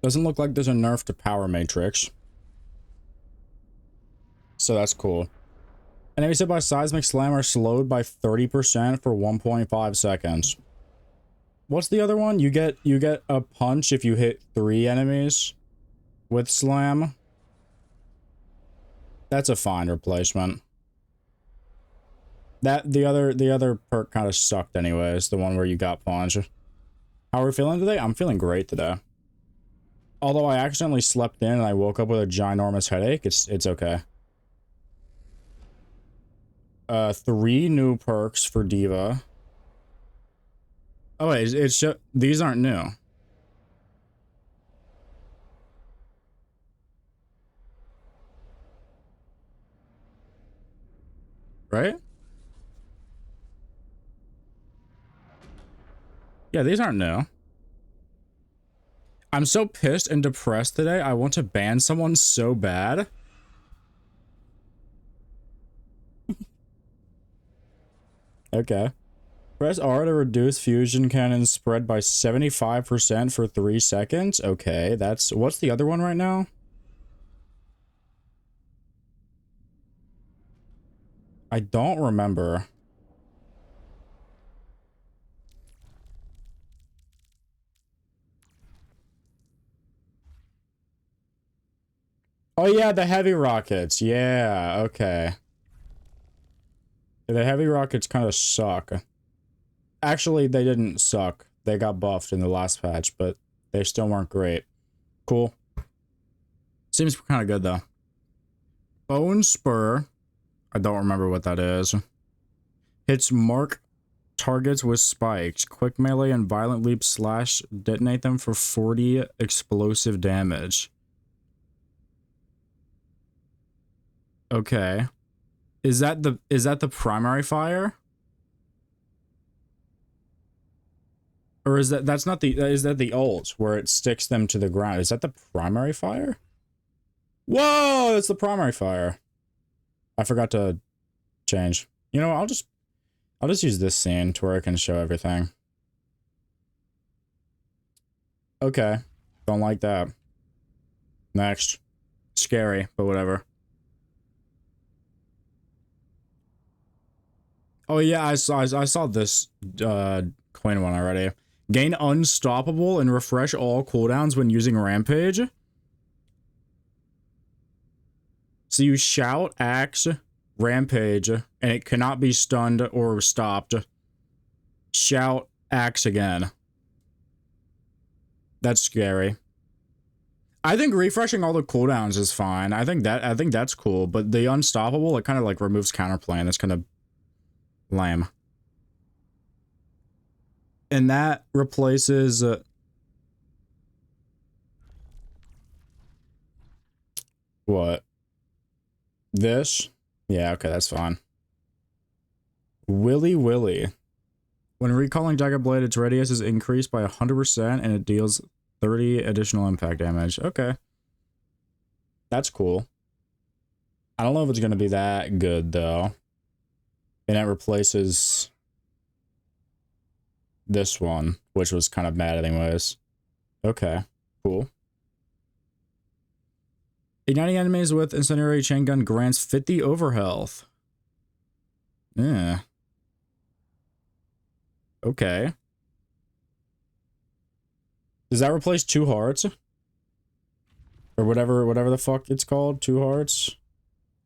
Doesn't look like there's a nerf to power matrix. So that's cool. Enemies hit by seismic slam are slowed by 30% for 1.5 seconds. What's the other one? You get a punch if you hit 3 enemies with slam. That's a fine replacement. The other perk kind of sucked anyways, the one where you got punch. How are we feeling today? I'm feeling great today. Although I accidentally slept in and I woke up with a ginormous headache, it's okay. 3 new perks for Diva. Oh wait, these aren't new. Right? Yeah, these aren't new. I'm so pissed and depressed today. I want to ban someone so bad. Okay. Press R to reduce fusion cannon spread by 75% for 3 seconds. Okay, that's... What's the other one right now? I don't remember. Oh yeah, the heavy rockets. Yeah, okay. The heavy rockets kind of suck. Actually, they didn't suck. They got buffed in the last patch, but they still weren't great. Cool. Seems kind of good, though. Bone Spur. I don't remember what that is. Hits mark targets with spikes. Quick melee and violent leap slash. Detonate them for 40 explosive damage. Okay. Is that the primary fire? Or is that's not the, is that the ult where it sticks them to the ground? Is that the primary fire? Whoa, that's the primary fire. I forgot to change. You know, I'll just use this scene to where I can show everything. Okay. Don't like that. Next. Scary, but whatever. Oh yeah, I saw this coin one already. Gain unstoppable and refresh all cooldowns when using rampage. So you shout, axe, rampage, and it cannot be stunned or stopped. Shout, axe again. That's scary. I think refreshing all the cooldowns is fine. I think that's cool, but the unstoppable, it kind of like removes counterplay, and it's kind of lame. And that replaces what? This? Yeah, okay, that's fine. Willy Willy. When recalling Dagger Blade, its radius is increased by 100% and it deals 30 additional impact damage. Okay. That's cool. I don't know if it's going to be that good, though. And it replaces this one, which was kind of bad anyways. Okay, cool. Igniting enemies with incendiary chain gun grants 50 overhealth. Yeah. Okay. Does that replace 2 hearts? Or whatever the fuck it's called? 2 hearts?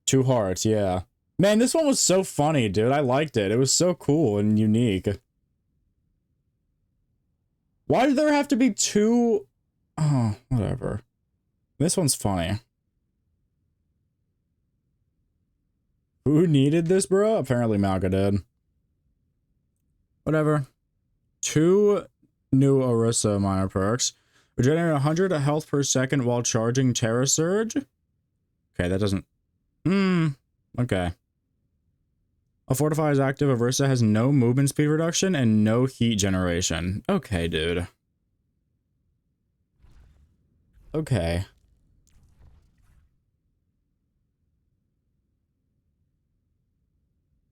2 hearts, yeah. Man, this one was so funny, dude. I liked it. It was so cool and unique. Why did there have to be 2? Oh, whatever. This one's funny. Who needed this, bro? Apparently Malga did. Whatever. 2 new Orisa minor perks. Regenerate 100 health per second while charging Terra Surge. Okay, that doesn't... Okay. A Fortify is active. Orisa has no movement speed reduction and no heat generation. Okay, dude. Okay.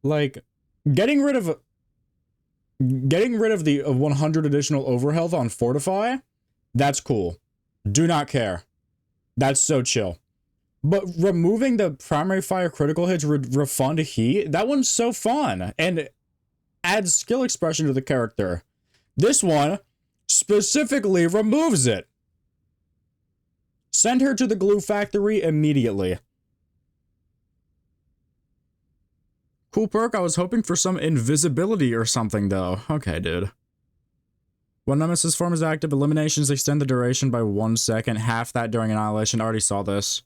Like, getting rid of the 100 additional overhealth on Fortify, that's cool. Do not care. That's so chill. But removing the primary fire critical hits refund heat, that one's so fun and adds skill expression to the character. This one specifically removes it. Send her to the glue factory immediately. Cool perk. I was hoping for some invisibility or something, though. Okay, dude. When Nemesis form is active, eliminations extend the duration by 1 second. Half that during annihilation. I already saw this.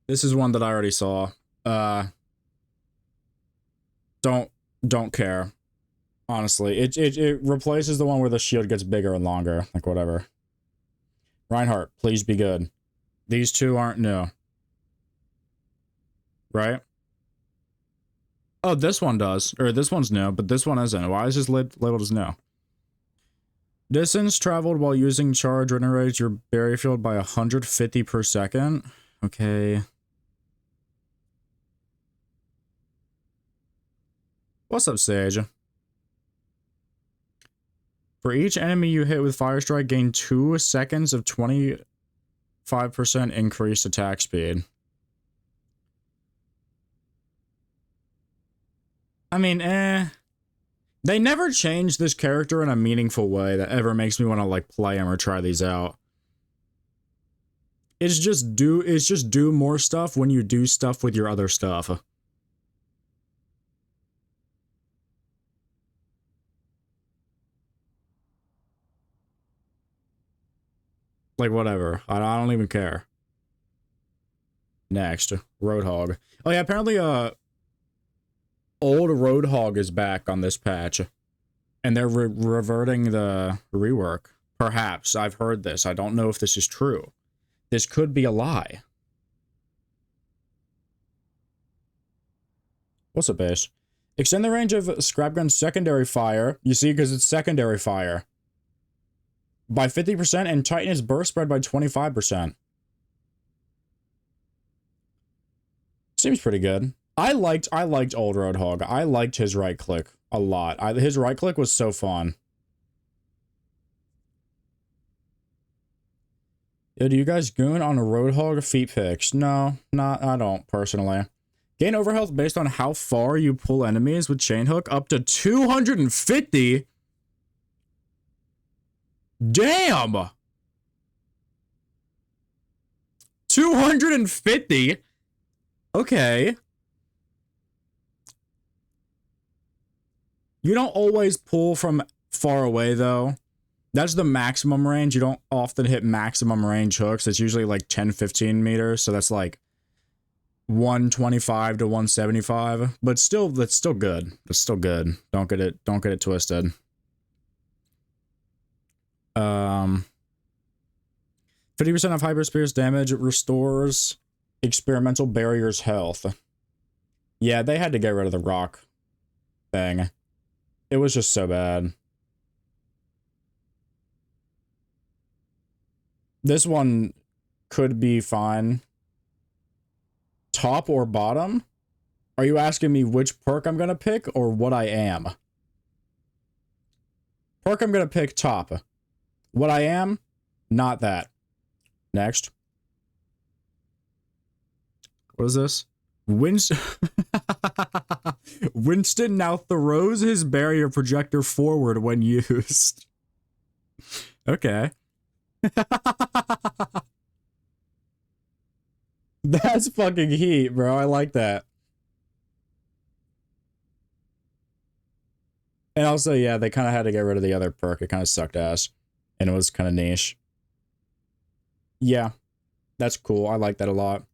This is one that I already saw. Don't care. Honestly. It replaces the one where the shield gets bigger and longer. Like, whatever. Reinhardt, please be good. These two aren't new. Right? Oh, this one does. Or this one's new, but this one isn't. Why is this labeled as new? Distance traveled while using charge regenerates your barrier field by 150 per second. Okay. What's up, Sage? For each enemy you hit with Fire Strike, gain 2 seconds of 25% increased attack speed. I mean, They never changed this character in a meaningful way that ever makes me want to, like, play him or try these out. It's just do more stuff when you do stuff with your other stuff. Like, whatever. I don't even care. Next, Roadhog. Oh yeah, apparently, old Roadhog is back on this patch. And they're reverting the rework. Perhaps. I've heard this. I don't know if this is true. This could be a lie. What's up, base? Extend the range of Scrap Gun's secondary fire. You see, because it's secondary fire. By 50% and tighten its burst spread by 25%. Seems pretty good. I liked old Roadhog. I liked his right click a lot. His right click was so fun. Yo, do you guys goon on a Roadhog feet picks? No, I don't, personally. Gain overhealth based on how far you pull enemies with chain hook, up to 250? Damn! 250? Okay. You don't always pull from far away, though. That's the maximum range. You don't often hit maximum range hooks. It's usually like 10-15 meters, so that's like 125 to 175. But still, that's still good. It's still good. Don't get it twisted. 50% of Hyper Spear's damage restores experimental barriers health. Yeah, they had to get rid of the rock thing. It was just so bad. This one could be fine. Top or bottom? Are you asking me which perk I'm gonna pick or what I am? Perk I'm gonna pick top. What I am? Not that. Next. What is this? Winston now throws his barrier projector forward when used. Okay. That's fucking heat, bro. I like that. And also, yeah, they kind of had to get rid of the other perk. It kind of sucked ass. And it was kind of niche. Yeah. That's cool. I like that a lot.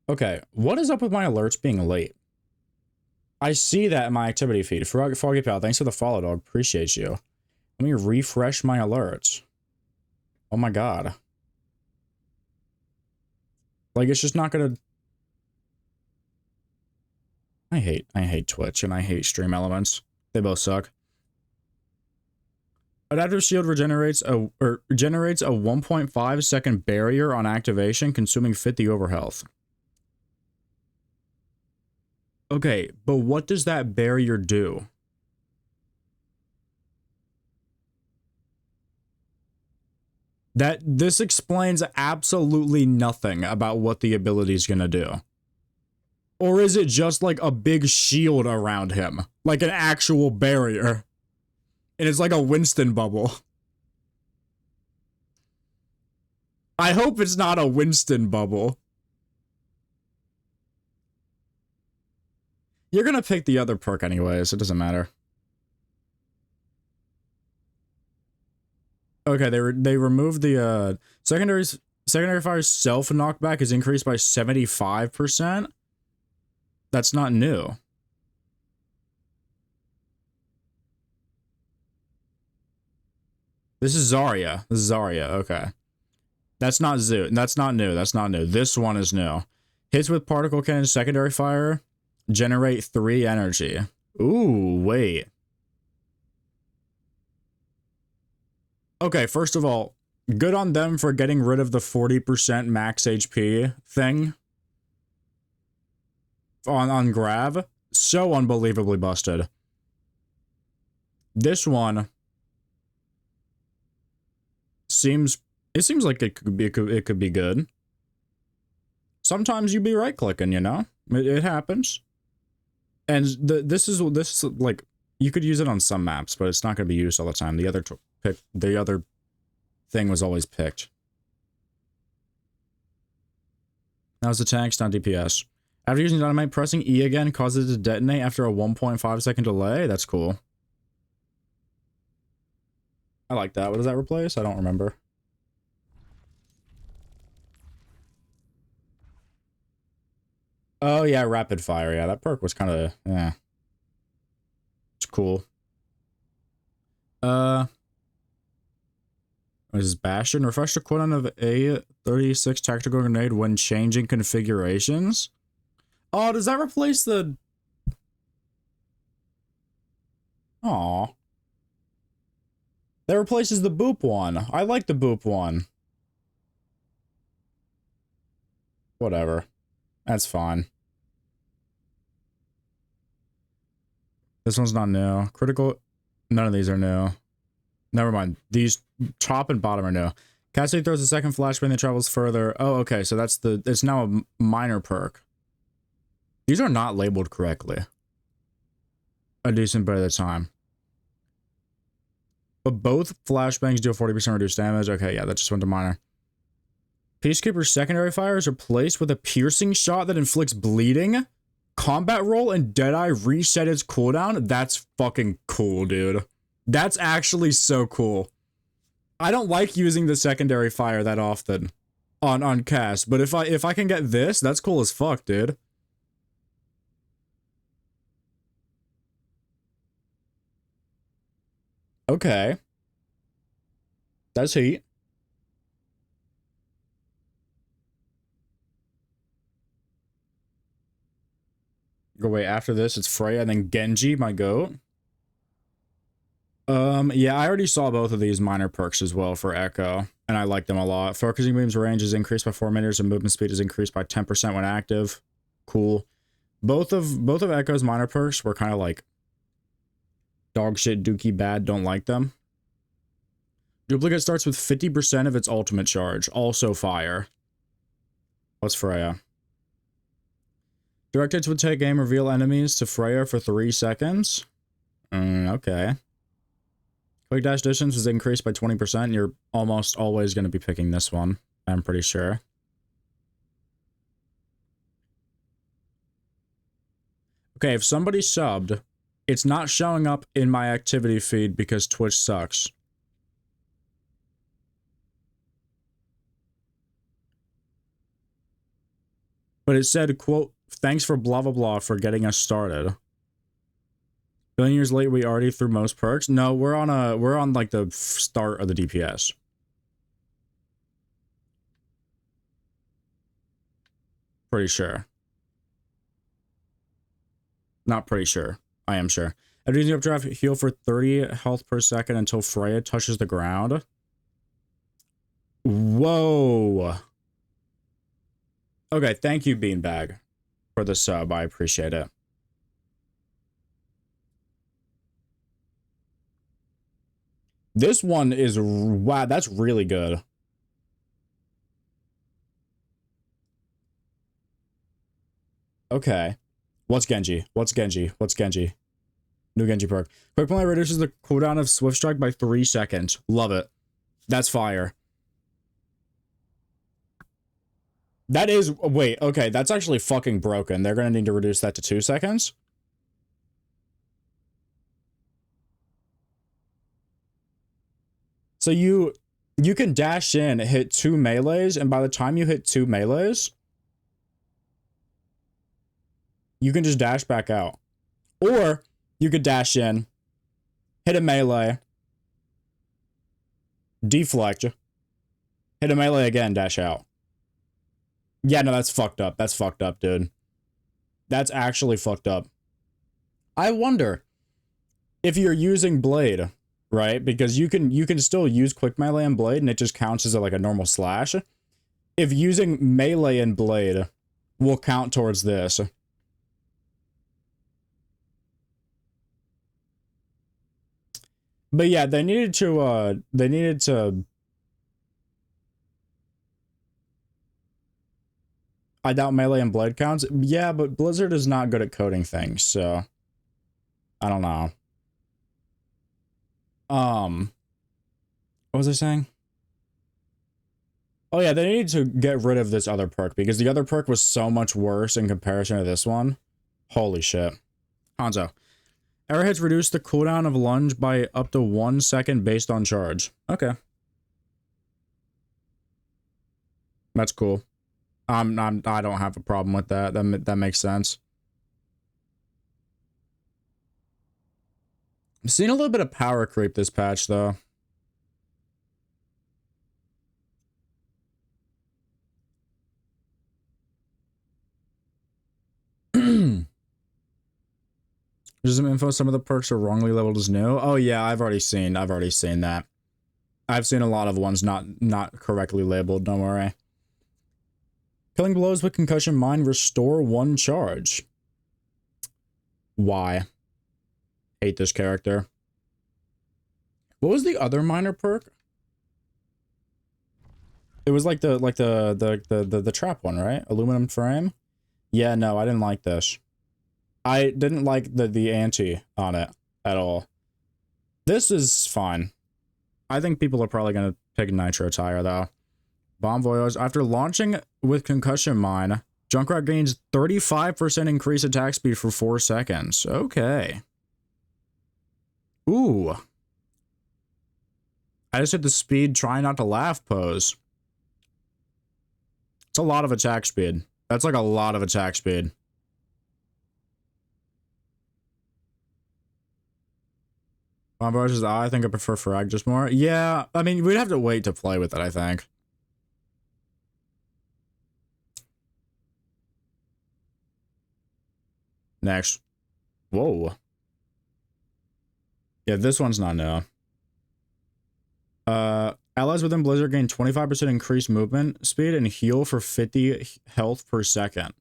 Okay. What is up with my alerts being late? I see that in my activity feed. Foggy Pal, thanks for the follow, dog. Appreciate you. Let me refresh my alerts. Oh my god. Like, it's just not gonna... I hate Twitch and I hate Stream Elements. They both suck. Adaptive Shield generates a 1.5 second barrier on activation, consuming 50 overhealth. Okay, but what does that barrier do? This explains absolutely nothing about what the ability is gonna do. Or is it just like a big shield around him? Like an actual barrier? And it's like a Winston bubble. I hope it's not a Winston bubble. You're gonna pick the other perk anyways, it doesn't matter. Okay, they removed the secondary fire's self knockback is increased by 75%. That's not new. This is Zarya. This is Zarya, okay. That's not Zoo. That's not new. That's not new. This one is new. Hits with particle cannon secondary fire generate 3 energy. Ooh, wait. Okay, first of all, good on them for getting rid of the 40% max HP thing on grab. So unbelievably busted. This one seems like it could be good. Sometimes you be right clicking, you know? It happens. And this is like, you could use it on some maps, but it's not going to be used all the time. The other thing was always picked. That was the tanks, not DPS. After using dynamite, pressing E again causes it to detonate after a 1.5 second delay. That's cool. I like that. What does that replace? I don't remember. Oh yeah, rapid fire. Yeah, that perk was kind of, yeah. It's cool. This is Bastion. Refresh the cooldown of A36 tactical grenade when changing configurations. Oh, does that replace the... Aw. That replaces the boop one. I like the boop one. Whatever. That's fine. This one's not new. Critical... None of these are new. Never mind. These top and bottom are new. Cassidy throws a second flashbang that travels further. Oh, okay. So that's the... It's now a minor perk. These are not labeled correctly. A decent bit of the time. But both flashbangs deal 40% reduced damage. Okay, yeah, that just went to minor. Peacekeeper's secondary fire is replaced with a piercing shot that inflicts bleeding. Combat roll and Deadeye reset its cooldown. That's fucking cool, dude. That's actually so cool. I don't like using the secondary fire that often on cast, but if I can get this, that's cool as fuck, dude. Okay. That's heat. Go wait, after this, it's Freya and then Genji, my goat. Yeah, I already saw both of these minor perks as well for Echo, and I like them a lot. Focusing beam's range is increased by 4 meters and movement speed is increased by 10% when active. Cool. Both of Echo's minor perks were kind of like dog shit, dookie bad, don't like them. Duplicate starts with 50% of its ultimate charge, also fire. What's Freya? Direct hits would take aim, reveal enemies to Freya for 3 seconds. Okay. Quick dash distance is increased by 20%. You're almost always going to be picking this one, I'm pretty sure. Okay, if somebody subbed, it's not showing up in my activity feed because Twitch sucks. But it said, quote, thanks for blah blah blah for getting us started. Billion years late, we already threw most perks. No, we're on like the start of the DPS. Pretty sure. Not pretty sure. I am sure. After using updraft, heal for 30 health per second until Freya touches the ground. Whoa. Okay, thank you, Beanbag, for the sub. I appreciate it. This one is... Wow, that's really good. Okay. What's Genji? What's Genji? What's Genji? New Genji perk. Quick play reduces the cooldown of Swift Strike by 3 seconds. Love it. That's fire. That is... Wait, okay. That's actually fucking broken. They're gonna need to reduce that to 2 seconds? So you can dash in, hit 2 melees, and by the time you hit 2 melees, you can just dash back out. Or you could dash in, hit a melee, deflect, hit a melee again, dash out. Yeah, no, that's fucked up. That's fucked up, dude. That's actually fucked up. I wonder if you're using Blade, right? Because you can still use quick melee and Blade, and it just counts as like a normal slash. If using melee and Blade will count towards this. But yeah, they needed to I doubt melee and Blade counts. Yeah, but Blizzard is not good at coding things, so I don't know. What was I saying? Oh yeah, they needed to get rid of this other perk because the other perk was so much worse in comparison to this one. Holy shit. Hanzo. Arrowheads reduce the cooldown of lunge by up to 1 second based on charge. Okay. That's cool. I don't have a problem with that. That makes sense. I'm seeing a little bit of power creep this patch, though. There's some info. Some of the perks are wrongly labeled as new. Oh yeah, I've already seen that. I've seen a lot of ones not correctly labeled. Don't worry. Killing blows with concussion mine restore 1 charge. Why? Hate this character. What was the other minor perk? It was like the trap one, right? Aluminum frame. Yeah, no, I didn't like this. I didn't like the anti on it at all. This is fine. I think people are probably gonna pick Nitro Tire though. Bomb Voyage. After launching with Concussion Mine, Junkrat gains 35% increased attack speed for 4 seconds. Okay. Ooh. I just hit the speed try not to laugh pose. It's a lot of attack speed. That's like a lot of attack speed. Bomb Voyage is I think I prefer Frag just more. Yeah, I mean, we'd have to wait to play with it, I think. Next. Whoa. Yeah, this one's not new. Allies within Blizzard gain 25% increased movement speed and heal for 50 health per second.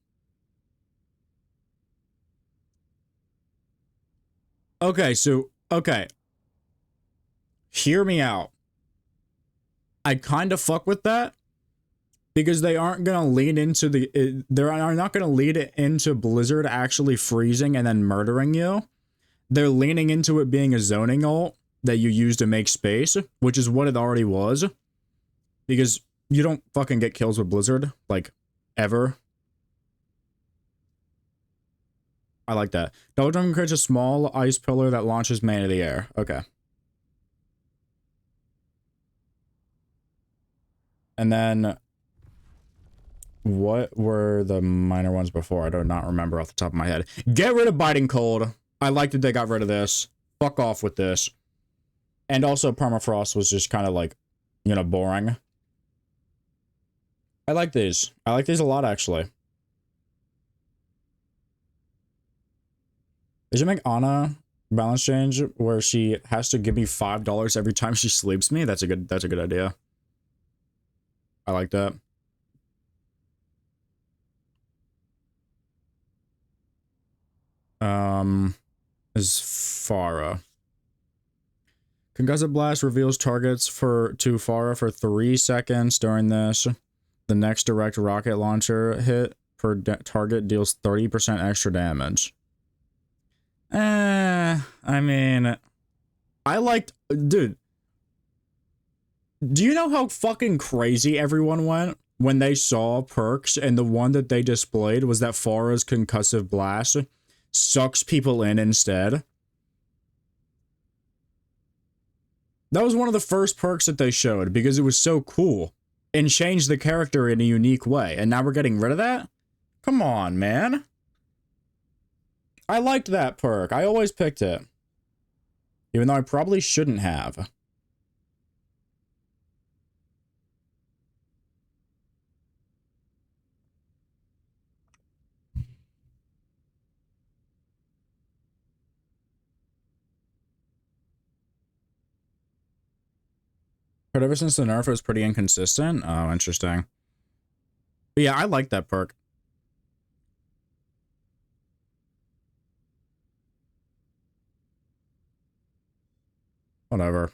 Okay, so, okay. Hear me out. I kind of fuck with that because they aren't going to lead into they're not going to lead it into Blizzard actually freezing and then murdering you. They're leaning into it being a zoning ult that you use to make space, which is what it already was. Because you don't fucking get kills with Blizzard, like, ever. I like that. Double Jump creates a small ice pillar that launches man into the air. Okay. And then, what were the minor ones before? I do not remember off the top of my head. Get rid of Biting Cold. I like that they got rid of this. Fuck off with this. And also, Permafrost was just kind of like, you know, boring. I like these. I like these a lot, actually. They should make Ana balance change where she has to give me $5 every time she sleeps me. That's a good idea. I like that. Is Pharah. Concussive Blast reveals targets to Pharah for 3 seconds during this. The next direct rocket launcher hit per target deals 30% extra damage. I mean, I liked, dude. Do you know how fucking crazy everyone went when they saw perks and the one that they displayed was that Pharah's Concussive Blast sucks people in instead? That was one of the first perks that they showed because it was so cool and changed the character in a unique way. And now we're getting rid of that? Come on, man. I liked that perk. I always picked it. Even though I probably shouldn't have. But ever since the nerf, it was pretty inconsistent. Oh, interesting. But yeah, I like that perk. Whatever.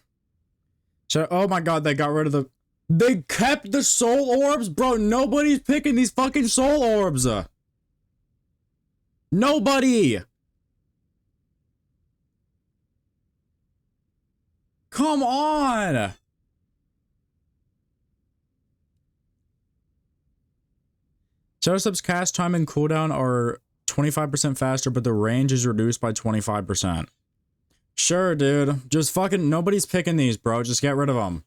So, oh my god, they got rid of the... They kept the soul orbs? Bro, nobody's picking these fucking soul orbs. Nobody! Come on! Shadowstep's cast time and cooldown are 25% faster, but the range is reduced by 25%. Sure, dude. Just fucking... Nobody's picking these, bro. Just get rid of them.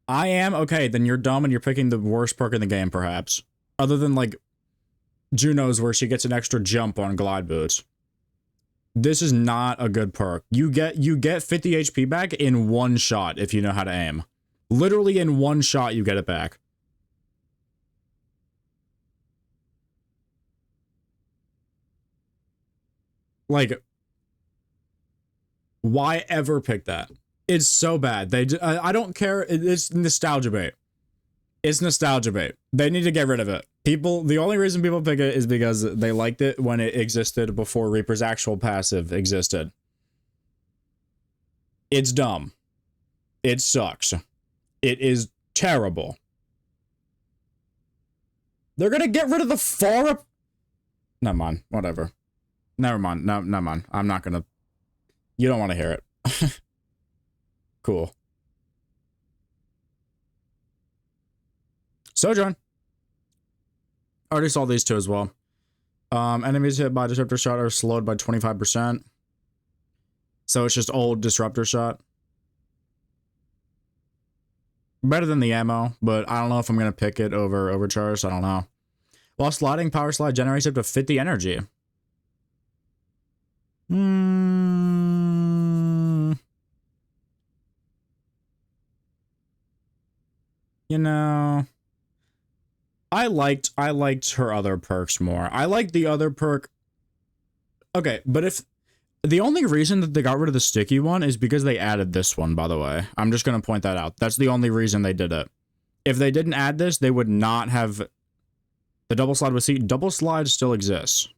I am? Okay, then you're dumb and you're picking the worst perk in the game, perhaps. Other than, like, Juno's where she gets an extra jump on glide boots. This is not a good perk. You get 50 HP back in one shot if you know how to aim. Literally in one shot you get it back. Like, why ever pick that? It's so bad. I don't care. It's nostalgia bait. It's nostalgia bait. They need to get rid of it. The only reason people pick it is because they liked it when it existed before Reaper's actual passive existed. It's dumb. It sucks. It is terrible. They're gonna get rid of the Pharah. Never mind. Whatever. Never mind. No, never mind. I'm not gonna. You don't want to hear it. Cool. Sojourn. Already saw these two as well. Enemies hit by disruptor shot are slowed by 25%. So it's just old disruptor shot. Better than the ammo, but I don't know if I'm going to pick it over overcharged. I don't know. While sliding, power slide generates up to 50 energy. You know, I liked her other perks more. I liked the other perk. Okay, but if the only reason that they got rid of the sticky one is because they added this one, by the way. I'm just going to point that out. That's the only reason they did it. If they didn't add this, they would not have the double slide with seat. Double slide still exists.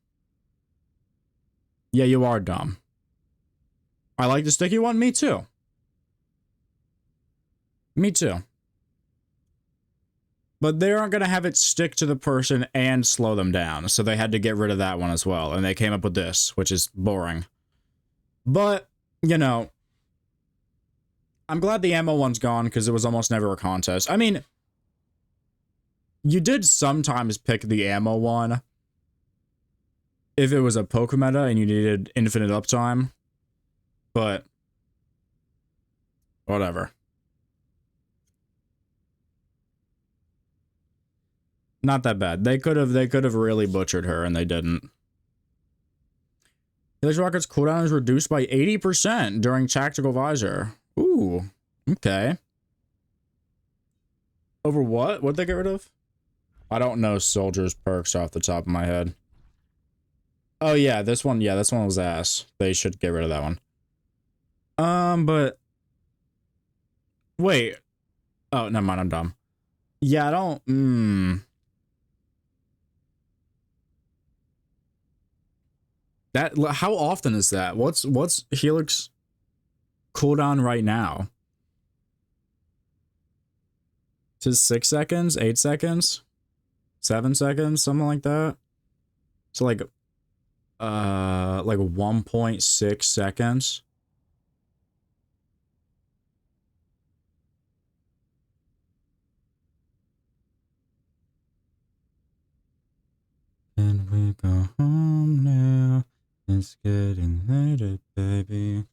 Yeah, you are dumb. I like the sticky one. Me too. Me too. But they aren't going to have it stick to the person and slow them down. So they had to get rid of that one as well. And they came up with this, which is boring. But, you know, I'm glad the ammo one's gone because it was almost never a contest. I mean, you did sometimes pick the ammo one if it was a poke meta and you needed infinite uptime. But, whatever. Not that bad. They could have really butchered her and they didn't. Helix Rocket's cooldown is reduced by 80% during tactical visor. Ooh, okay. Over what? What'd they get rid of? I don't know soldiers' perks off the top of my head. Oh yeah, this one was ass. They should get rid of that one. But wait. Oh, never mind, I'm dumb. Yeah, I don't That, how often is that? What's Helix cooldown right now? To 6 seconds? 8 seconds? 7 seconds, something like that. So like 1.6 seconds. And we go home now. It's getting later, baby.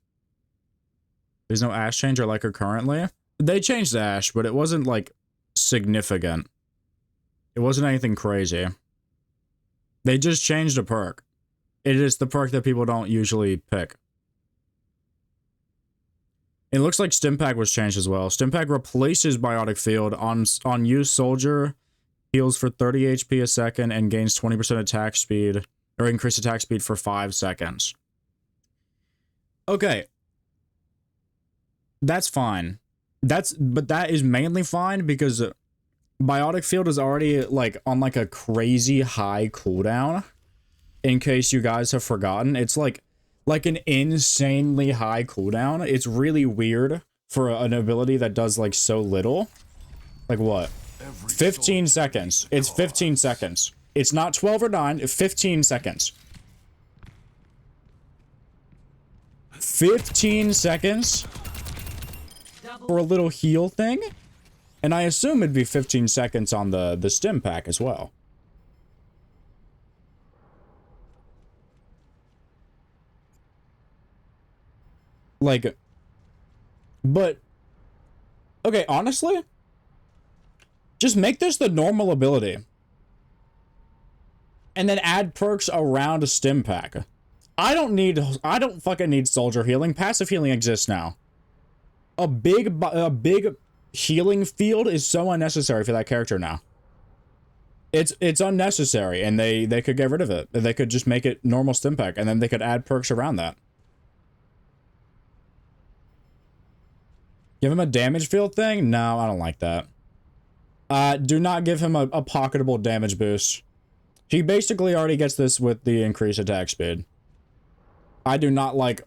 There's no Ash change I like her currently. They changed the Ash, but it wasn't like significant. It wasn't anything crazy. They just changed a perk. It is the perk that people don't usually pick. It looks like Stimpack was changed as well. Stimpack replaces Biotic Field on used soldier, heals for 30 HP a second, and gains 20% attack speed, or increased attack speed for 5 seconds. Okay. That's fine. But that is mainly fine because Biotic Field is already like on like a crazy high cooldown. In case you guys have forgotten, it's like an insanely high cooldown. It's really weird for an ability that does like so little. Like what? 15 seconds. It's 15 seconds. It's not 12 or 9, 15 seconds. 15 seconds for a little heal thing? And I assume it'd be 15 seconds on the stim pack as well. Like, but, okay, honestly, just make this the normal ability. And then add perks around a stim pack. I don't fucking need soldier healing. Passive healing exists now. A big healing field is so unnecessary for that character now. It's unnecessary, and they could get rid of it. They could just make it normal stim pack, and then they could add perks around that. Give him a damage field thing? No, I don't like that. Do not give him a pocketable damage boost. He basically already gets this with the increased attack speed. I do not like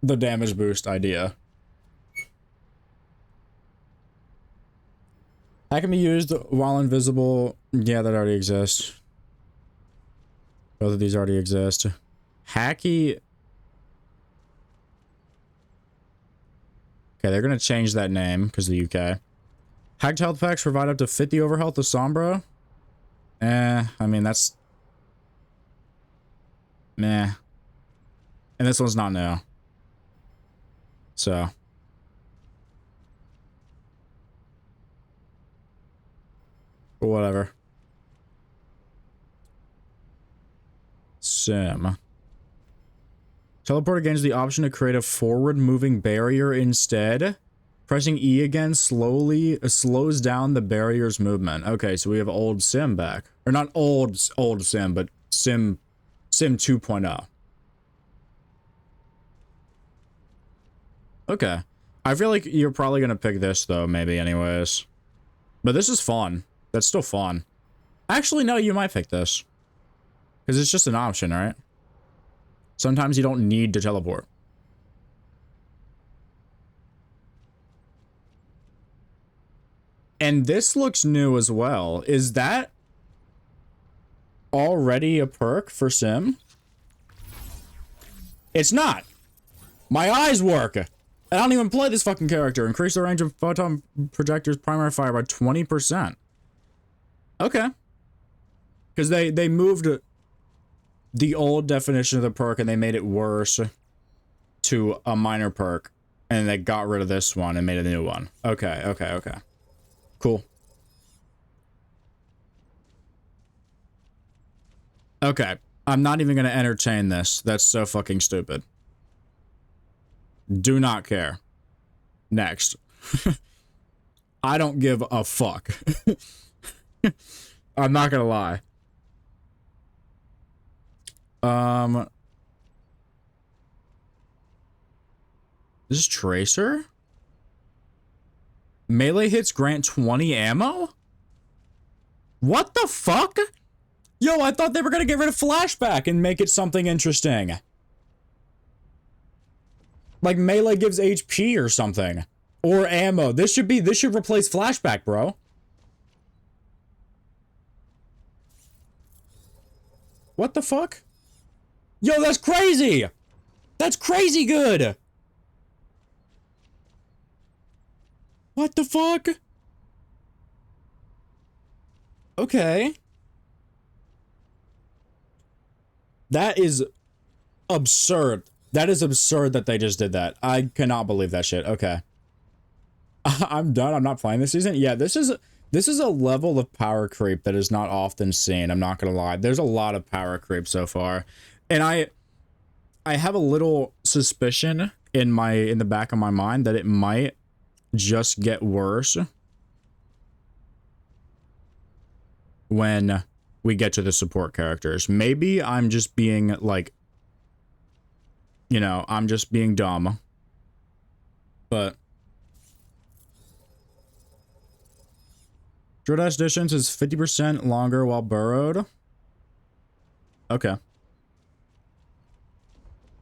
the damage boost idea. That can be used while invisible. Yeah, that already exists. Both of these already exist. Hacky. Okay, they're going to change that name because of the UK. Hacked health packs provide up to 50 overhealth to Sombra. I mean, that's... meh. And this one's not new. So... whatever. Sim. Teleporter gains the option to create a forward-moving barrier instead. Pressing E again slows down the barrier's movement. Okay, so we have old Sim back. Or not old Sim, but Sim 2.0. Okay. I feel like you're probably going to pick this, though, maybe anyways. But this is fun. That's still fun. Actually, no, you might pick this. Because it's just an option, right? Sometimes you don't need to teleport. And this looks new as well. Is that already a perk for Sim? It's not. My eyes work. I don't even play this fucking character. Increase the range of photon projector's primary fire by 20%. Okay. Because they moved the old definition of the perk and they made it worse to a minor perk. And they got rid of this one and made a new one. Okay, okay, okay. Cool. Okay. I'm not even going to entertain this. That's so fucking stupid. Do not care. Next. I don't give a fuck. I'm not going to lie. This is Tracer? Melee hits grant 20 ammo? What the fuck? Yo, I thought they were gonna get rid of flashback and make it something interesting. Like melee gives HP or something. Or ammo. This should replace flashback, bro. What the fuck? Yo, that's crazy! That's crazy good! What the fuck? Okay. That is absurd. That is absurd that they just did that. I cannot believe that shit. Okay. I'm done. I'm not playing this season. Yeah, this is a level of power creep that is not often seen. I'm not gonna lie. There's a lot of power creep so far. And I have a little suspicion in the back of my mind that it might just get worse when we get to the support characters. Maybe I'm just being like, you know, I'm just being dumb. But short dash distance is 50% longer while burrowed. Okay.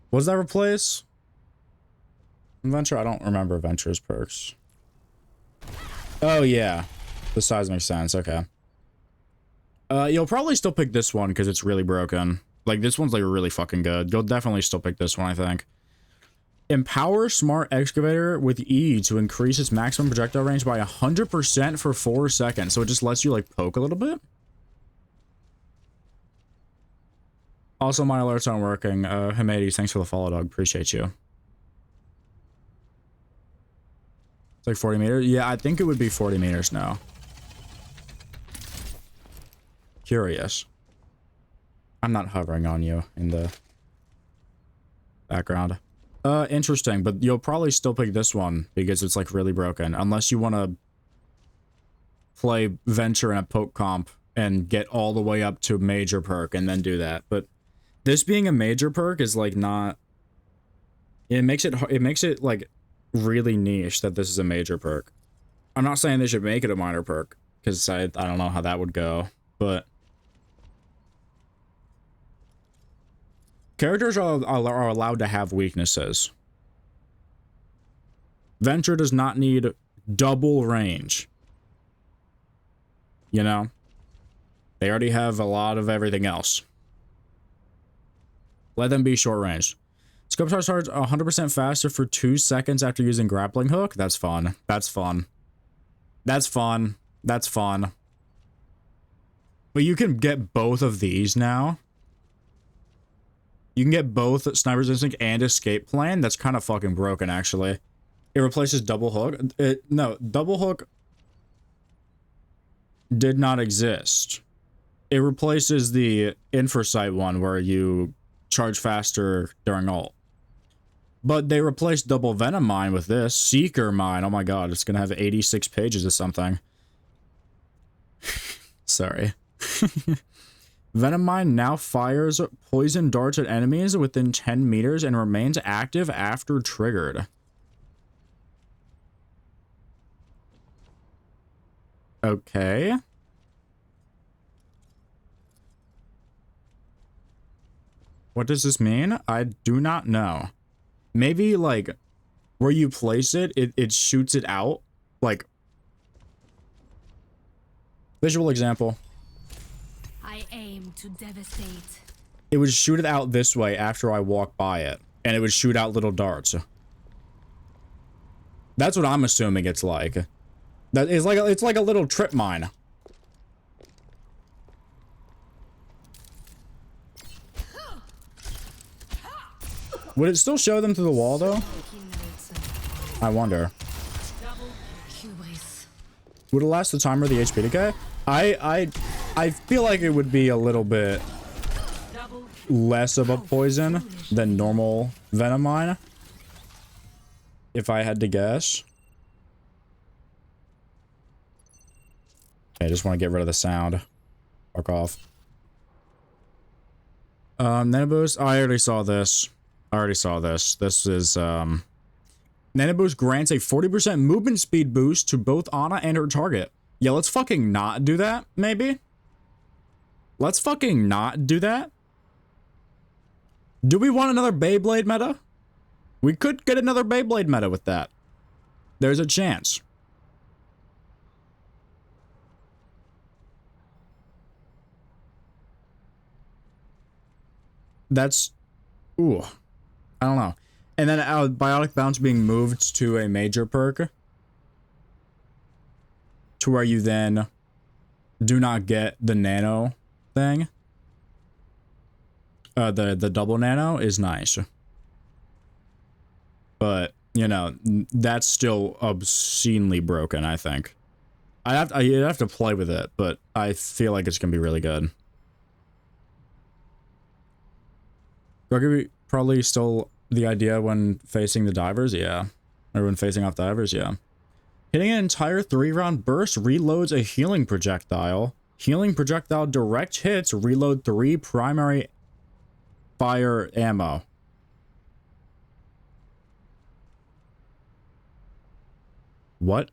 What does that replace? Venture? I don't remember Venture's perks. Oh, yeah. The size makes sense. Okay. You'll probably still pick this one because it's really broken. Like, this one's, like, really fucking good. You'll definitely still pick this one, I think. Empower Smart Excavator with E to increase its maximum projectile range by 100% for 4 seconds. So it just lets you, like, poke a little bit. Also, my alerts aren't working. Hamades, thanks for the follow, dog. Appreciate you. It's like 40 meters? Yeah, I think it would be 40 meters now. Curious. I'm not hovering on you in the background. Interesting, but you'll probably still pick this one because it's like really broken. Unless you want to play Venture in a poke comp and get all the way up to major perk and then do that. But this being a major perk is like not... It makes it like really niche that this is a major perk. I'm not saying they should make it a minor perk because I don't know how that would go, but... Characters are allowed to have weaknesses. Venture does not need double range. You know? They already have a lot of everything else. Let them be short range. Scope charge starts 100% faster for 2 seconds after using grappling hook. That's fun. That's fun. That's fun. That's fun. But you can get both of these now. You can get both Sniper's Instinct and Escape Plan. That's kind of fucking broken, actually. It replaces double hook. No, double hook did not exist. It replaces the Infrasight one where you charge faster during ult. But they replaced double Venom Mine with this. Seeker Mine. Oh my god, it's gonna have 86 pages or something. Sorry. Venom Mine now fires poison darts at enemies within 10 meters and remains active after triggered. Okay. What does this mean? I do not know. Maybe, like, where you place it, it shoots it out. Like, visual example. I aim to devastate. It would shoot it out this way after I walk by it, and it would shoot out little darts. That's what I'm assuming it's like. That is like it's like a little trip mine. Would it still show them through the wall though? I wonder. Would it last the timer of the HP decay? I feel like it would be a little bit less of a poison than normal Venom Mine, if I had to guess. I just want to get rid of the sound. Fuck off. Nanoboost. Oh, I already saw this. This is, Nanoboost grants a 40% movement speed boost to both Ana and her target. Yeah, let's fucking not do that, maybe? Let's fucking not do that. Do we want another Beyblade meta? We could get another Beyblade meta with that. There's a chance. that's, ooh, I don't know. And then Biotic Bounce being moved to a major perk, to where you then do not get the nano thing. The double nano is nice. But, you know, that's still obscenely broken, I think. You'd have to play with it, but I feel like it's gonna be really good. Probably stole the idea when facing the divers, yeah. Or when facing off divers, yeah. Hitting an entire 3-round burst reloads a healing projectile. Healing projectile direct hits reload 3 primary fire ammo. What?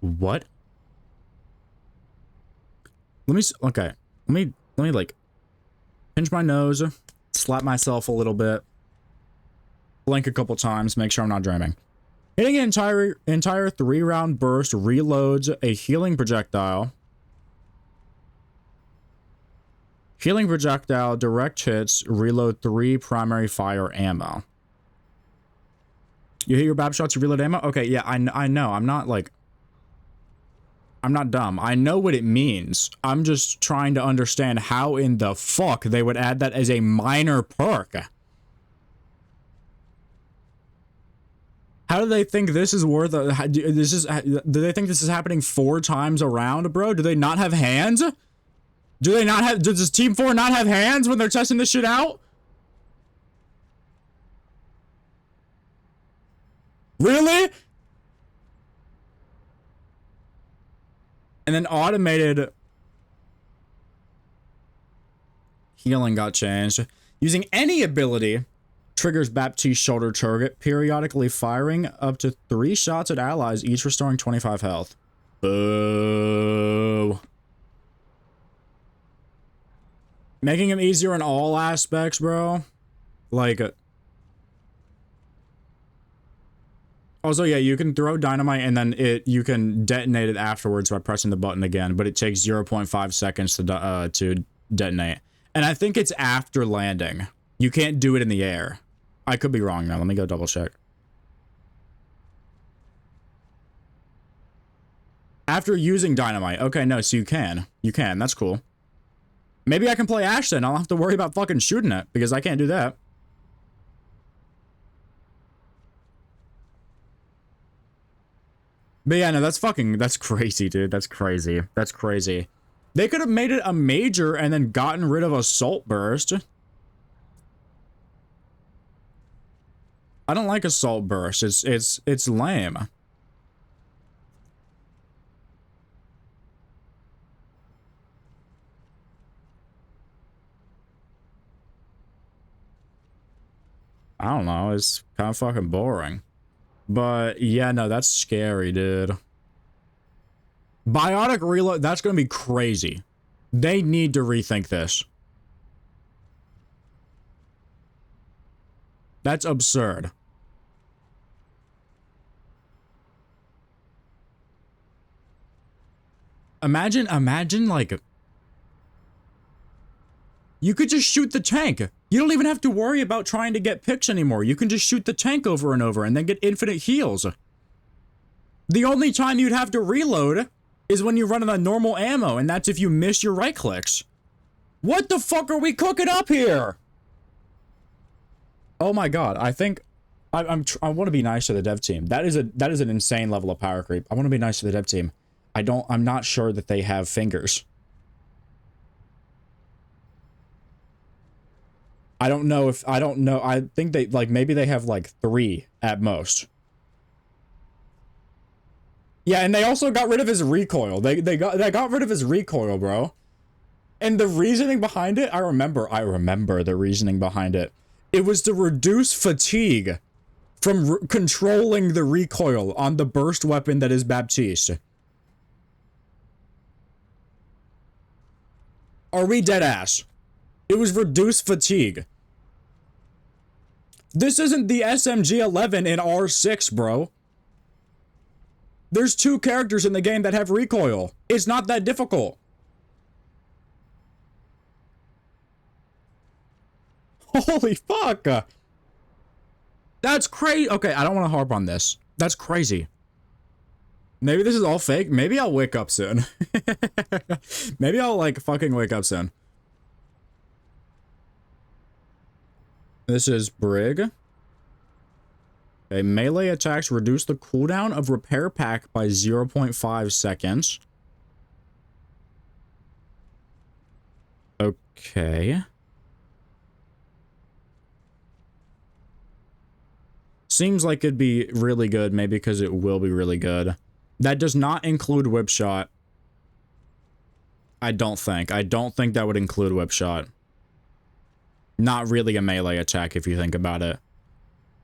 What? Okay. Let me like pinch my nose, slap myself a little bit, blink a couple times, make sure I'm not dreaming. Hitting an entire 3-round burst reloads a healing projectile. Healing projectile direct hits reload 3 primary fire ammo. You hit your BAB shots, you reload ammo? Okay, yeah, I know. I'm not dumb. I know what it means. I'm just trying to understand how in the fuck they would add that as a minor perk. How do they think this is worth a... Do they think this is happening 4 times around, bro? Do they not have hands? Do they not have... Does Team 4 not have hands when they're testing this shit out? Really? And then automated healing got changed. Using any ability triggers Baptiste shoulder target, periodically firing up to 3 shots at allies, each restoring 25 health. Boo. Making him easier in all aspects, bro. Like... Also, yeah, you can throw dynamite and then you can detonate it afterwards by pressing the button again, but it takes 0.5 seconds to detonate. And I think it's after landing. You can't do it in the air. I could be wrong now. Let me go double check. After using dynamite. Okay, no, so you can. You can. That's cool. Maybe I can play Ashe then. I'll have to worry about fucking shooting it because I can't do that. But yeah, no, that's crazy, dude. That's crazy. That's crazy. They could have made it a major and then gotten rid of Assault Burst. I don't like Assault Burst. It's lame. I don't know. It's kind of fucking boring. But yeah, no, that's scary, dude. Biotic reload, that's gonna be crazy. They need to rethink this. That's absurd. Imagine like... You could just shoot the tank. You don't even have to worry about trying to get picks anymore. You can just shoot the tank over and over and then get infinite heals. The only time you'd have to reload is when you run on normal ammo, and that's if you miss your right clicks. What the fuck are we cooking up here? Oh my god, I think I want to be nice to the dev team. That is an insane level of power creep. I want to be nice to the dev team. I'm not sure that they have fingers. I don't know. I think they, like, maybe they have, like, 3 at most. Yeah, and they also got rid of his recoil. They got rid of his recoil, bro. And the reasoning behind it, I remember the reasoning behind it. It was to reduce fatigue from controlling the recoil on the burst weapon that is Baptiste. Are we dead ass? It was reduced fatigue. This isn't the SMG-11 in R6, bro. There's 2 characters in the game that have recoil. It's not that difficult. Holy fuck. That's crazy. Okay, I don't want to harp on this. That's crazy. Maybe this is all fake. Maybe I'll wake up soon. Maybe I'll, like, fucking wake up soon. This is Brig. Okay, melee attacks reduce the cooldown of repair pack by 0.5 seconds. Okay. Seems like it'd be really good, maybe because it will be really good. That does not include whip shot. I don't think that would include whip shot. Not really a melee attack if you think about it.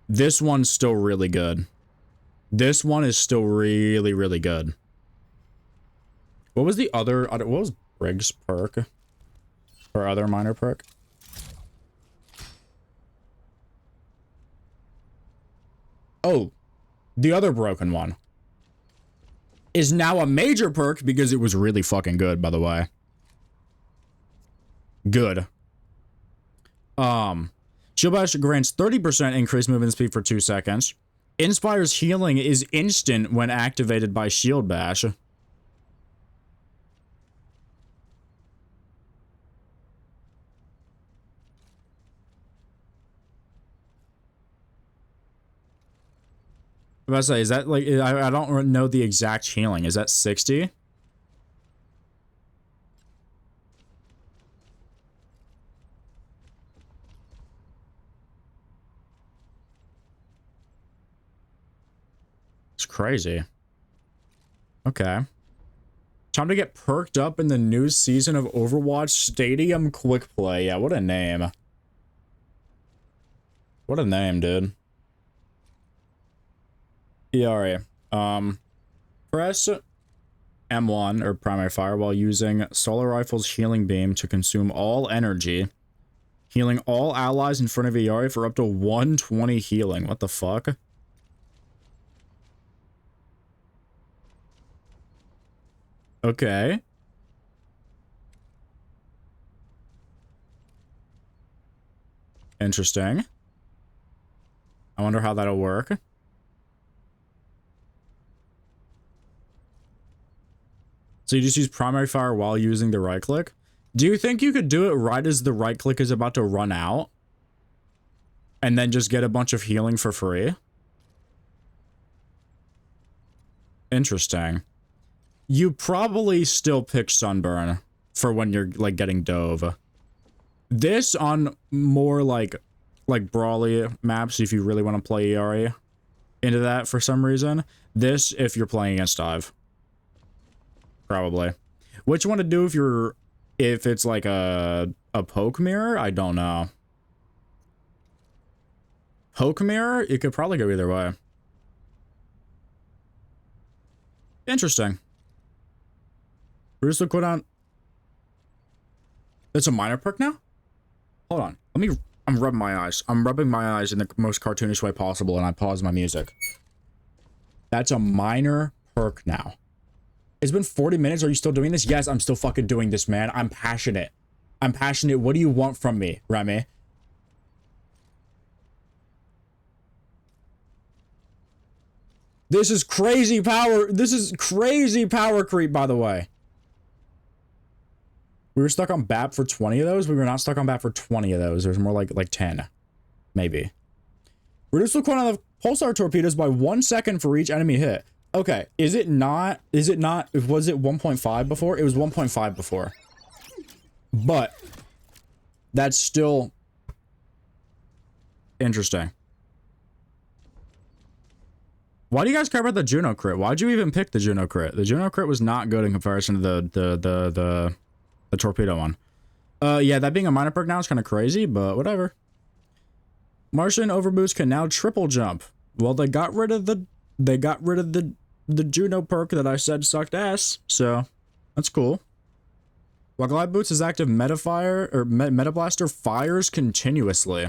This one's still really good. This one is still really, really good. What was the other, what was Briggs' perk? Or other minor perk? Oh, the other broken one is now a major perk because it was really fucking good, by the way. Good. Shield Bash grants 30% increased movement speed for 2 seconds. Inspire's healing is instant when activated by Shield Bash. I was about to say, is that like, I don't know the exact healing. Is that 60? It's crazy. Okay. Time to get perked up in the new season of Overwatch Stadium Quick Play. Yeah, what a name. What a name, dude. ERA. Press M1 or primary fire while using Solar Rifle's healing beam to consume all energy, healing all allies in front of ERA for up to 120 healing. What the fuck? Okay. Interesting. I wonder how that'll work. So you just use primary fire while using the right click? Do you think you could do it right as the right click is about to run out? And then just get a bunch of healing for free? Interesting. You probably still pick Sunburn for when you're, like, getting dove. This on more, like Brawly maps, if you really want to play ERA into that for some reason. This, if you're playing against Dive. Probably. Which one to do if it's like a poke mirror? I don't know. Poke mirror? It could probably go either way. Interesting. Reduce the cooldown. It's a minor perk now? Hold on. I'm rubbing my eyes. I'm rubbing my eyes in the most cartoonish way possible, and I pause my music. That's a minor perk now. It's been 40 minutes. Are you still doing this? Yes, I'm still fucking doing this, man. I'm passionate. I'm passionate. What do you want from me, Remy? This is crazy power. This is crazy power creep, by the way. We were stuck on BAP for 20 of those. We were not stuck on BAP for 20 of those. There's more like 10. Maybe. Reduce the cooldown of pulsar torpedoes by 1 second for each enemy hit. Okay, was it 1.5 before? It was 1.5 before. But that's still interesting. Why do you guys care about the Juno crit? Why'd you even pick the Juno crit? The Juno crit was not good in comparison to the torpedo one. Yeah, that being a minor perk now is kind of crazy, but whatever. Martian overboost can now triple jump. Well, they got rid of the Juno perk that I said sucked ass, so that's cool. While Glide Boots is active, Meta Blaster fires continuously.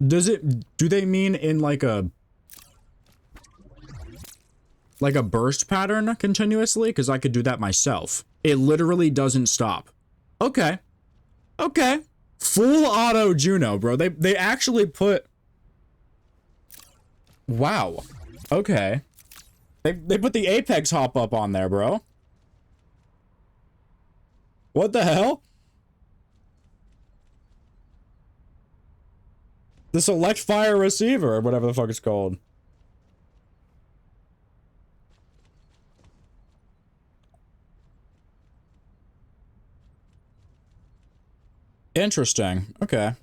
Do they mean in like a like a burst pattern continuously, because I could do that myself. It literally doesn't stop. Okay. Okay. Full auto Juno, bro. They actually put... Wow. Okay. They put the Apex hop up on there, bro. What the hell? The select fire receiver, or whatever the fuck it's called. Interesting. Okay.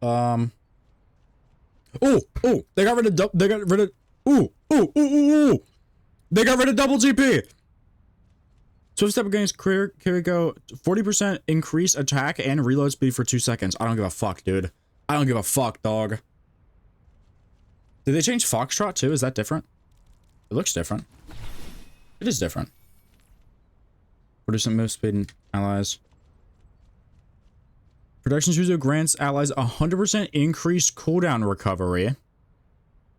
Oh, they got rid of they got rid of they got rid of double GP. Swift step against Kiriko, 40% increase attack and reload speed for 2 seconds. I don't give a fuck, dude. I don't give a fuck, dog. Did they change Foxtrot too? Is that different? It looks different. It is different. Producing move speed and allies. Production Suzu grants allies 100% increased cooldown recovery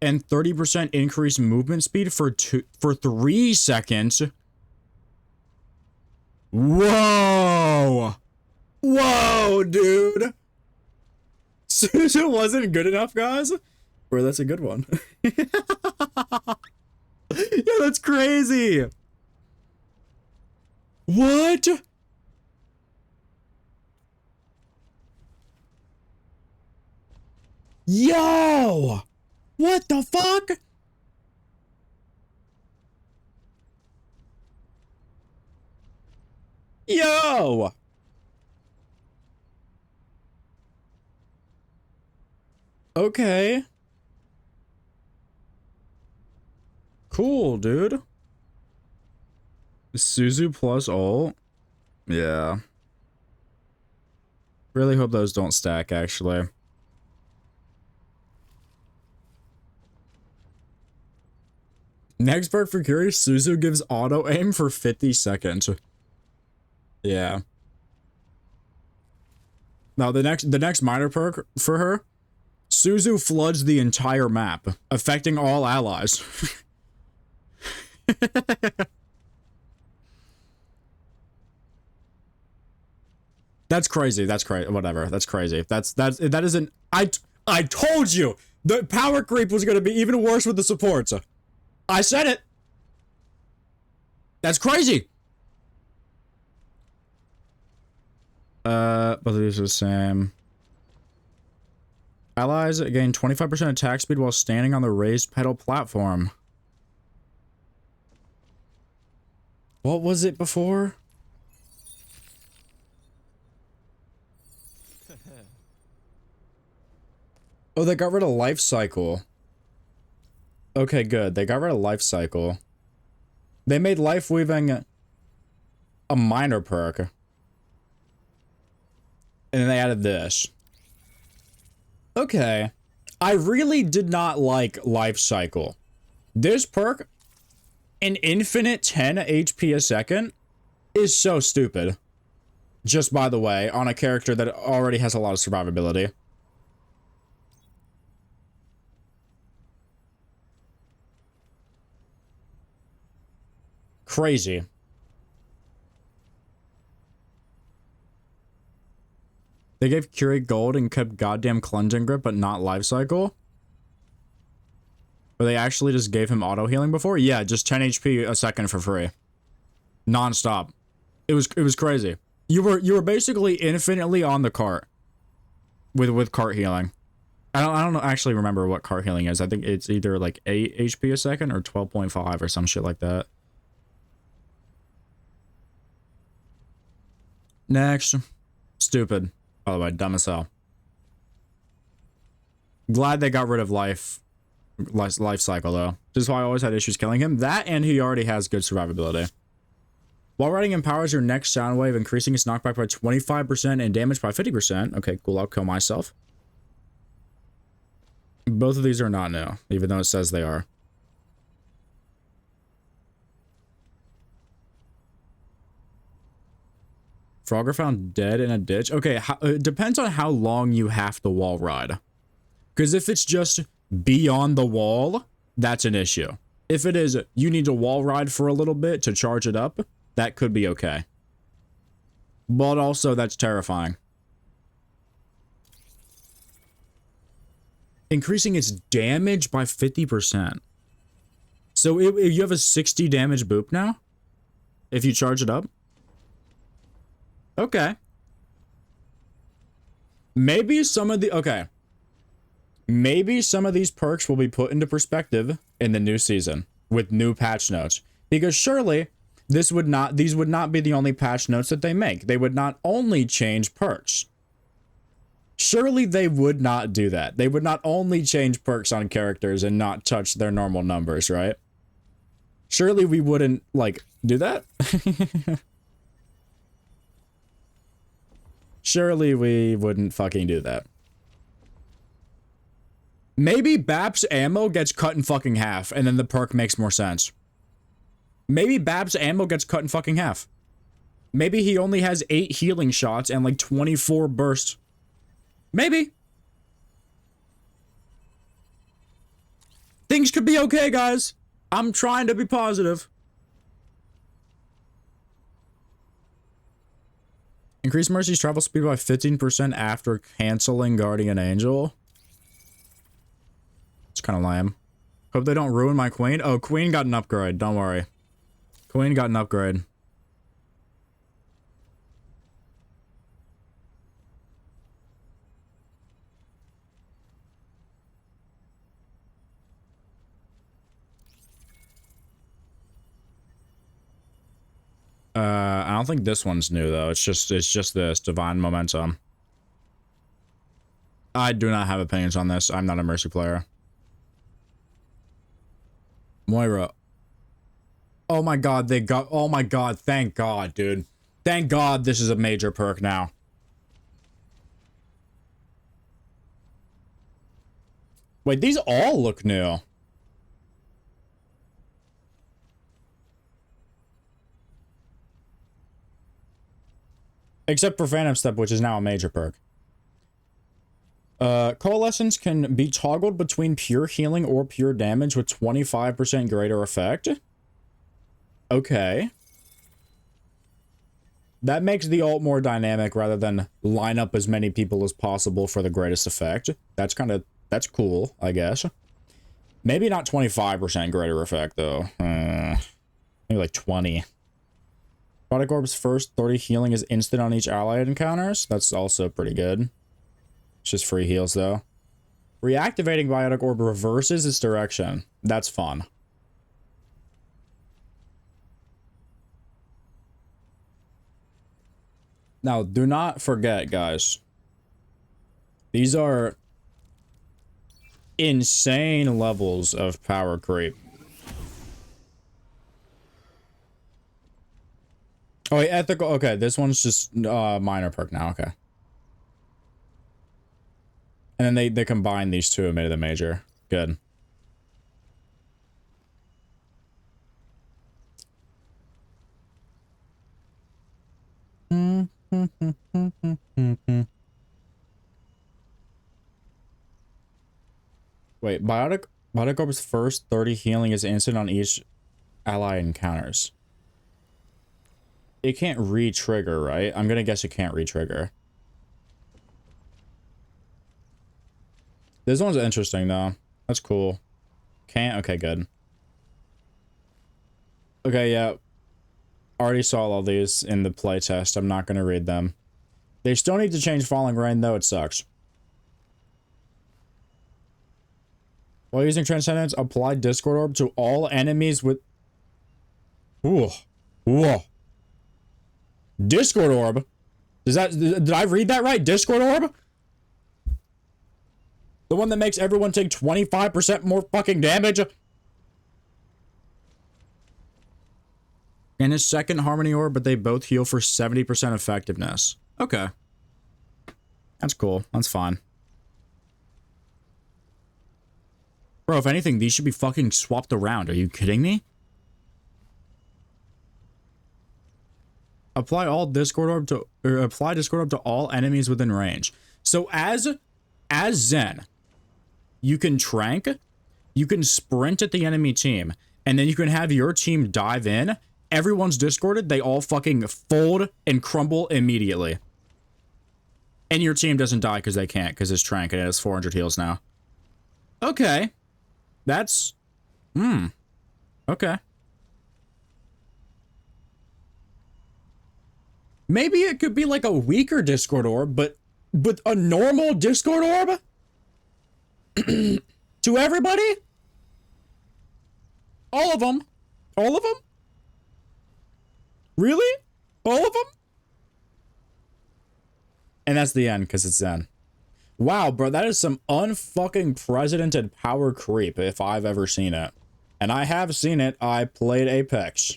and 30% increased movement speed for 3 seconds. Whoa! Whoa, dude! Suzu wasn't good enough, guys? Bro, that's a good one. Yeah, that's crazy! What? Yo! What the fuck? Yo! Okay. Cool, dude. Suzu plus ult? Yeah. Really hope those don't stack, actually. Next perk for Curious, Suzu gives auto aim for 50 seconds. Yeah. Now the next minor perk for her, Suzu floods the entire map, affecting all allies. That's crazy. That's crazy. Whatever. That's crazy. That isn't. I told you the power creep was gonna be even worse with the supports. I said it. That's crazy. Both of these are the same. Allies gain 25% attack speed while standing on the raised pedal platform. What was it before? Oh, they got rid of life cycle. Okay, good. They got rid of life cycle. They made life weaving a minor perk. And then they added this. Okay. I really did not like life cycle. This perk, an infinite 10 HP a second, is so stupid. Just by the way, on a character that already has a lot of survivability. Crazy. They gave Curate gold and kept goddamn cleansing grip, but not life cycle. Or they actually just gave him auto healing before? Yeah, just 10 HP a second for free. Non-stop. It was crazy. You were basically infinitely on the cart. With cart healing. I don't actually remember what cart healing is. I think it's either like 8 HP a second or 12.5 or some shit like that. Next. Stupid. By the way, dumb as hell. Glad they got rid of life cycle, though. This is why I always had issues killing him. That, and he already has good survivability. While riding empowers your next sound wave, increasing its knockback by 25% and damage by 50%. Okay, cool, I'll kill myself. Both of these are not new, even though it says they are. Frogger found dead in a ditch. Okay, it depends on how long you have to wall ride. Because if it's just beyond the wall, that's an issue. If it is, you need to wall ride for a little bit to charge it up, that could be okay. But also, that's terrifying. Increasing its damage by 50%. So you have a 60 damage boop now? If you charge it up? Okay. Maybe some of the... Okay. Maybe some of these perks will be put into perspective in the new season with new patch notes. Because surely these would not be the only patch notes that they make. They would not only change perks. Surely they would not do that. They would not only change perks on characters and not touch their normal numbers, right? Surely we wouldn't, like, do that? Surely we wouldn't fucking do that. Maybe Bap's ammo gets cut in fucking half, and then the perk makes more sense. Maybe Bap's ammo gets cut in fucking half. Maybe he only has 8 healing shots and like 24 bursts. Maybe. Things could be okay, guys. I'm trying to be positive. Increase Mercy's travel speed by 15% after canceling Guardian Angel. It's kind of lame. Hope they don't ruin my queen. Oh, queen got an upgrade. Don't worry. Queen got an upgrade. I don't think this one's new though. It's just this Divine Momentum. I do not have opinions on this. I'm not a Mercy player. Moira. Oh my god, they got... Oh my god, thank god, dude. Thank god this is a major perk now. Wait, these all look new. Except for Phantom Step, which is now a major perk. Coalescence can be toggled between pure healing or pure damage with 25% greater effect. Okay. That makes the ult more dynamic rather than line up as many people as possible for the greatest effect. That's that's cool, I guess. Maybe not 25% greater effect, though. Maybe like 20. Biotic Orb's first 30 healing is instant on each ally it encounters. That's also pretty good. It's just free heals, though. Reactivating Biotic Orb reverses its direction. That's fun. Now, do not forget, guys. These are insane levels of power creep. Oh, wait, ethical. Okay, this one's just minor perk now. Okay. And then they combine these two and made it a major. Good. Wait, Biotic Orb's first 30 healing is instant on each ally encounters. It can't re-trigger, right? I'm gonna guess it can't re-trigger. This one's interesting, though. That's cool. Can't? Okay, good. Okay, yeah. Already saw all these in the playtest. I'm not gonna read them. They still need to change Falling Rain, though. It sucks. While using Transcendence, apply Discord Orb to all enemies with... Ooh. Whoa. Discord Orb? Did I read that right? Discord Orb? The one that makes everyone take 25% more fucking damage? And his second Harmony Orb, but they both heal for 70% effectiveness. Okay. That's cool. That's fine. Bro, if anything, these should be fucking swapped around. Are you kidding me? Apply Discord Orb to all enemies within range. So as Zen, you can trank, you can sprint at the enemy team, And then you can have your team dive in. Everyone's discorded. They all fucking fold and crumble immediately. And your team doesn't die because they can't, because it's Trank and it has 400 heals now. Okay. That's... Okay. Maybe it could be like a weaker Discord orb, but a normal Discord orb? To everybody? All of them? All of them? Really? All of them? And that's the end, because it's Zen. Wow, bro, that is some unfucking precedented power creep if I've ever seen it. And I have seen it. I played Apex.